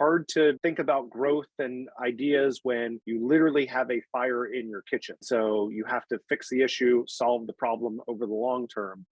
hard to think about growth and ideas when you literally have a fire in your kitchen. So you have to fix the issue, solve the problem over the long term.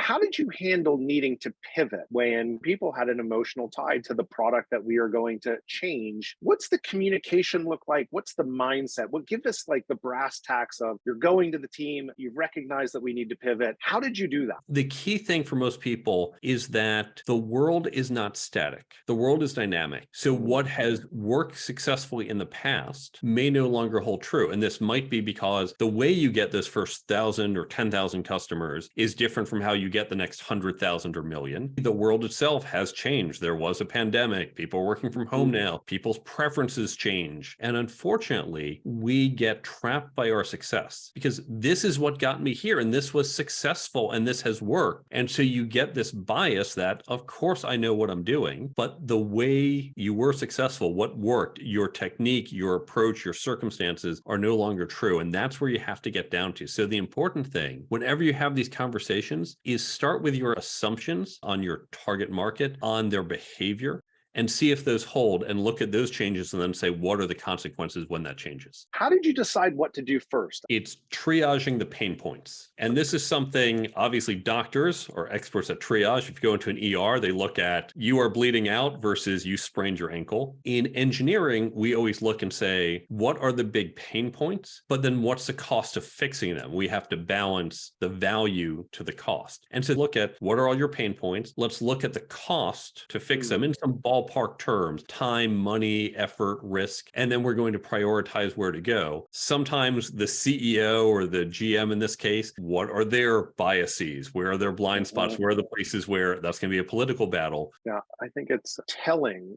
How did you handle needing to pivot when people had an emotional tie to the product that we are going to change? What's the communication look like? What's the mindset? What give us like the brass tacks of you're going to the team, you've recognized that we need to pivot. How did you do that? The key thing for most people is that the world is not static. The world is dynamic. So what has worked successfully in the past may no longer hold true. And this might be because the way you get those first 1,000 or 10,000 customers is different from how you get the next 100,000 or million. The world itself has changed. There was a pandemic. People are working from home now. People's preferences change. And unfortunately, we get trapped by our success because this is what got me here. And this was successful and this has worked. And so you get this bias that, of course, I know what I'm doing, but the way you were successful, what worked, your technique, your approach, your circumstances are no longer true. And that's where you have to get down to. So the important thing, whenever you have these conversations, is start with your assumptions on your target market, on their behavior, and see if those hold and look at those changes and then say, what are the consequences when that changes? How did you decide what to do first? It's triaging the pain points. And this is something, obviously, doctors are experts at triage. If you go into an ER, they look at you are bleeding out versus you sprained your ankle. In engineering, we always look and say, what are the big pain points? But then what's the cost of fixing them? We have to balance the value to the cost. And so look at what are all your pain points? Let's look at the cost to fix them in some ballpark terms, time, money, effort, risk, and then we're going to prioritize where to go. Sometimes the CEO or the GM in this case, what are their biases? Where are their blind spots? Where are the places where that's going to be a political battle? Yeah, I think it's telling.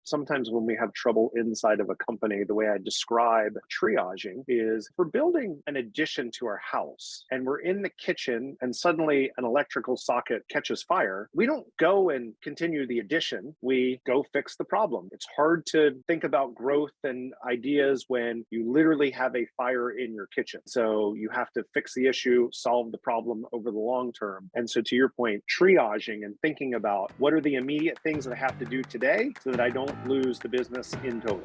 Sometimes when we have trouble inside of a company, the way I describe triaging is we're building an addition to our house and we're in the kitchen and suddenly an electrical socket catches fire. We don't go and continue the addition. We go fix the problem. It's hard to think about growth and ideas when you literally have a fire in your kitchen. So you have to fix the issue, solve the problem over the long term. And so to your point, triaging and thinking about what are the immediate things that I have to do today so that I don't lose the business in total.